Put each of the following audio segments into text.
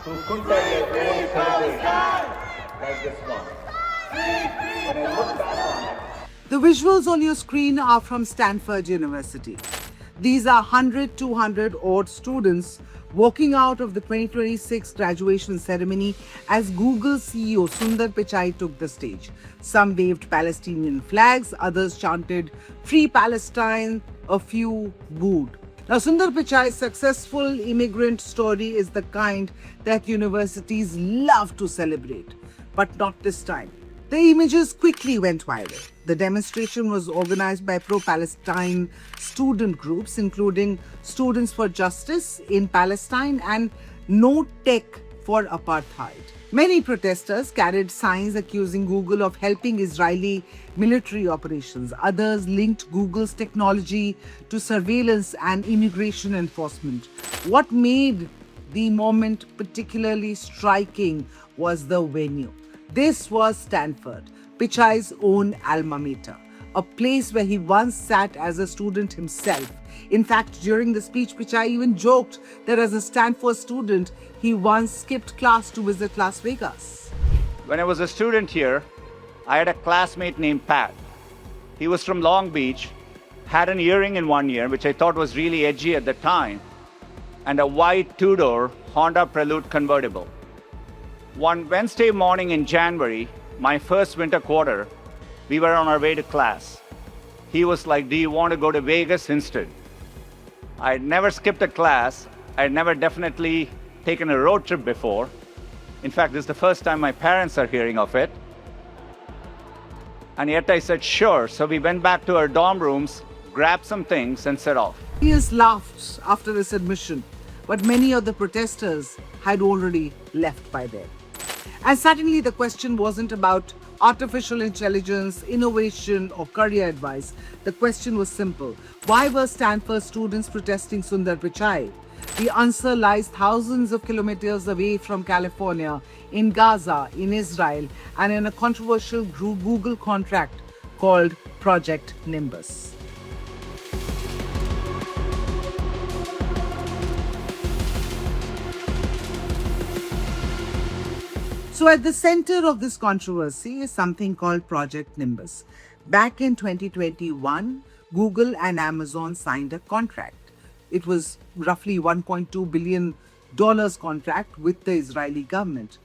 who couldn't have their own celebration like this one. When I look back on it, the visuals on your screen are from Stanford University. These are 100, 200 odd students walking out of the 2026 graduation ceremony as Google CEO Sundar Pichai took the stage. Some waved Palestinian flags, others chanted "Free Palestine," a few booed. Now, Sundar Pichai's successful immigrant story is the kind that universities love to celebrate, but not this time. The images quickly went viral. The demonstration was organized by pro-Palestine student groups, including Students for Justice in Palestine and No Tech for Apartheid. Many protesters carried signs accusing Google of helping Israeli military operations. Others linked Google's technology to surveillance and immigration enforcement. What made the moment particularly striking was the venue. This was Stanford, Pichai's own alma mater, a place where he once sat as a student himself. In fact, during the speech, Pichai even joked that as a Stanford student, he once skipped class to visit Las Vegas. when I was a student here, I had a classmate named Pat. He was from Long Beach, had an earring in one ear, which I thought was really edgy at the time, and a white two-door Honda Prelude convertible. One Wednesday morning in January, my first winter quarter, we were on our way to class. He was like, "Do you want to go to Vegas instead?" I'd never skipped a class. I'd never definitely taken a road trip before. In fact, this is the first time my parents are hearing of it. And yet I said, sure. So we went back to our dorm rooms, grabbed some things, and set off. He has laughed after this admission, but many of the protesters had already left by then. And suddenly the question wasn't about artificial intelligence, innovation, or career advice. The question was simple. Why were Stanford students protesting Sundar Pichai? The answer lies thousands of kilometers away from California, in Gaza, in Israel, and in a controversial Google contract called Project Nimbus. So at the center of this controversy is something called Project Nimbus. Back in 2021, Google and Amazon signed a contract. It was roughly $1.2 billion contract with the Israeli government.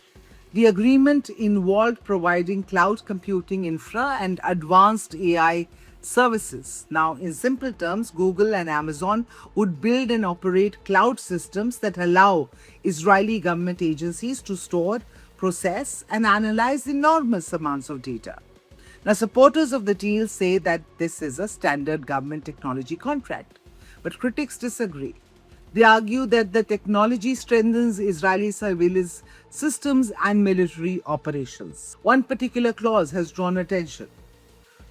The agreement involved providing cloud computing infra and advanced AI services. Now, in simple terms, Google and Amazon would build and operate cloud systems that allow Israeli government agencies to store, process, and analyze enormous amounts of data. Now, supporters of the deal say that this is a standard government technology contract, but critics disagree. They argue that the technology strengthens Israeli surveillance systems and military operations. One particular clause has drawn attention.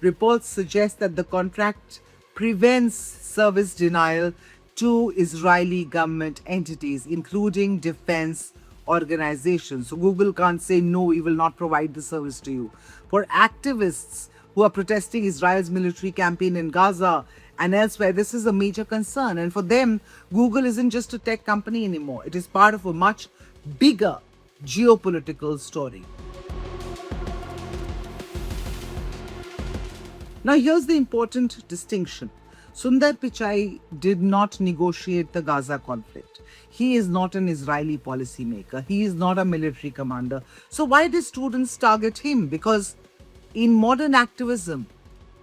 Reports suggest that the contract prevents service denial to Israeli government entities, including defense organizations. So Google can't say, no, we will not provide the service to you. For activists who are protesting Israel's military campaign in Gaza and elsewhere, this is a major concern. And for them, Google isn't just a tech company anymore. It is part of a much bigger geopolitical story. Now, here's the important distinction. Sundar Pichai did not negotiate the Gaza conflict. He is not an Israeli policymaker. He is not a military commander. So why did students target him? Because in modern activism,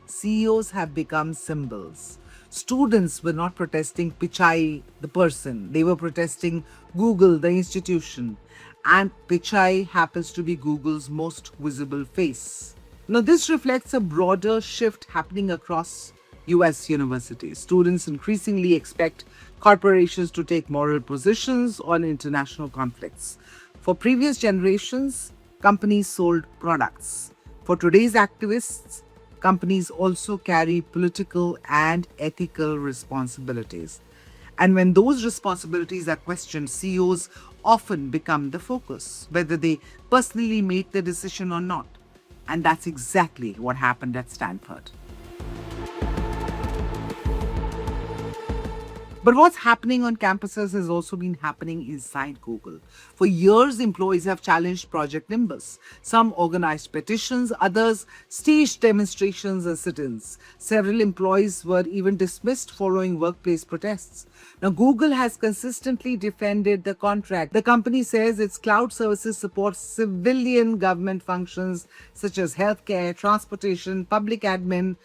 CEOs have become symbols. Students were not protesting Pichai, the person. They were protesting Google, the institution. And Pichai happens to be Google's most visible face. Now, this reflects a broader shift happening across US universities. Students increasingly expect corporations to take moral positions on international conflicts. For previous generations, companies sold products. For today's activists, companies also carry political and ethical responsibilities. And when those responsibilities are questioned, CEOs often become the focus, whether they personally make the decision or not. And that's exactly what happened at Stanford. But what's happening on campuses has also been happening inside Google. For years, employees have challenged Project Nimbus. Some organized petitions, others staged demonstrations and sit-ins. Several employees were even dismissed following workplace protests. Now, Google has consistently defended the contract. The company says its cloud services support civilian government functions such as healthcare, transportation, public admin.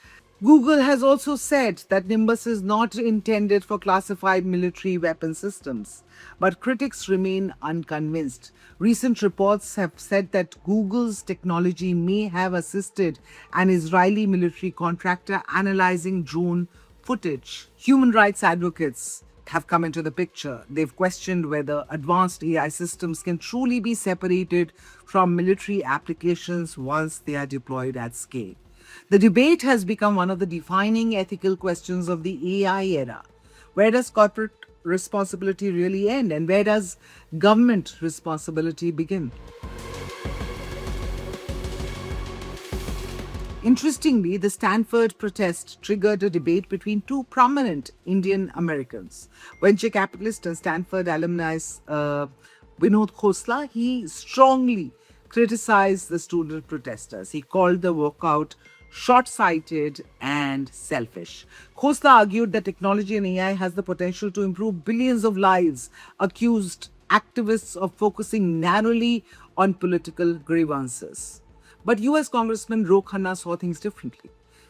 Google has also said that Nimbus is not intended for classified military weapon systems, but critics remain unconvinced. Recent reports have said that Google's technology may have assisted an Israeli military contractor analyzing drone footage. Human rights advocates have come into the picture. They've questioned whether advanced AI systems can truly be separated from military applications once they are deployed at scale. The debate has become one of the defining ethical questions of the AI era. Where does corporate responsibility really end, and where does government responsibility begin? Interestingly, the Stanford protest triggered a debate between two prominent Indian Americans. Venture capitalist and Stanford alumnus Vinod Khosla, he strongly criticized the student protesters. He called the walkout short-sighted and selfish. Khosla argued that technology and AI has the potential to improve billions of lives, accused activists of focusing narrowly on political grievances. But US Congressman Ro Khanna saw things differently.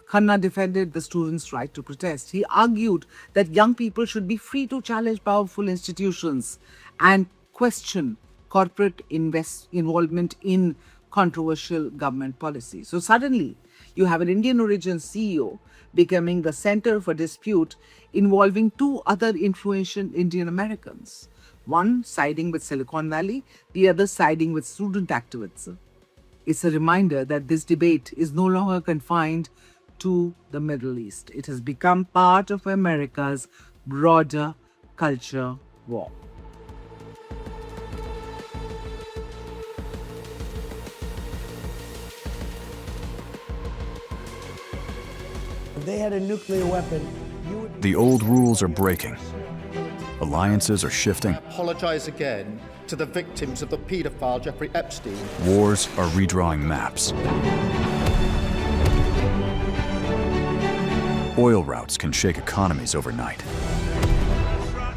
Khanna defended the students' right to protest. He argued that young people should be free to challenge powerful institutions and question corporate involvement in controversial government policy. So suddenly, you have an Indian origin CEO becoming the center for dispute involving two other influential Indian Americans. One siding with Silicon Valley, the other siding with student activism. It's a reminder that this debate is no longer confined to the Middle East. It has become part of America's broader culture war. If they had a nuclear weapon, The old rules are breaking. Alliances are shifting. Apologize again to the victims of the paedophile Jeffrey Epstein. Wars are redrawing maps. Oil routes can shake economies overnight.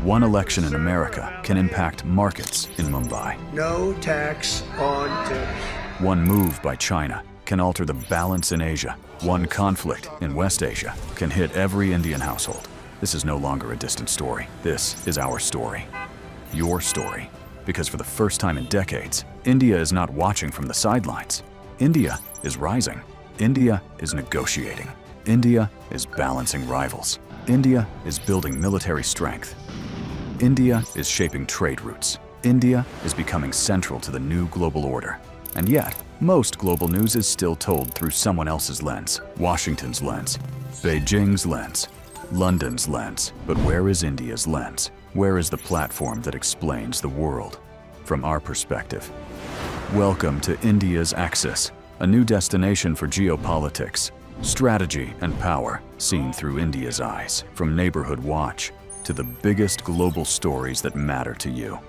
One election in America can impact markets in Mumbai. no tax on tips. One move by China can alter the balance in Asia. One conflict in West Asia can hit every Indian household. This is no longer a distant story. This is our story. Your story. Because for the first time in decades, India is not watching from the sidelines. India is rising. India is negotiating. India is balancing rivals. India is building military strength. India is shaping trade routes. India is becoming central to the new global order. And yet, most global news is still told through someone else's lens. Washington's lens, Beijing's lens, London's lens. But where is India's lens? Where is the platform that explains the world from our perspective? Welcome to India's Axis, a new destination for geopolitics, strategy and power seen through India's eyes. From Neighborhood Watch to the biggest global stories that matter to you.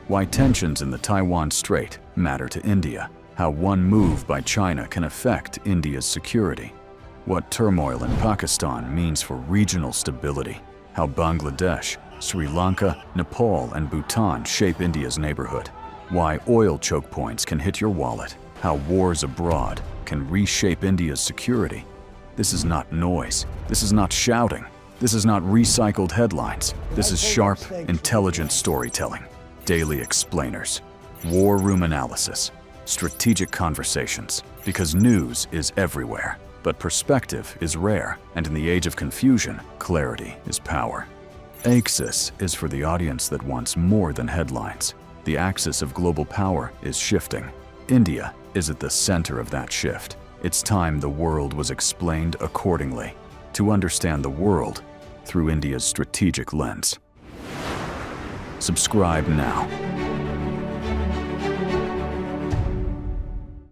Why tensions in the Taiwan Strait matter to India. How one move by China can affect India's security. What turmoil in Pakistan means for regional stability. How Bangladesh, Sri Lanka, Nepal, and Bhutan shape India's neighborhood. Why oil choke points can hit your wallet. How wars abroad can reshape India's security. This is not noise. This is not shouting. This is not recycled headlines. This is sharp, intelligent storytelling. Daily explainers, war room analysis, strategic conversations. Because news is everywhere, but perspective is rare. And in the age of confusion, clarity is power. Axis is for the audience that wants more than headlines. The axis of global power is shifting. India is at the center of that shift. It's time the world was explained accordingly. To understand the world through India's strategic lens. Subscribe now.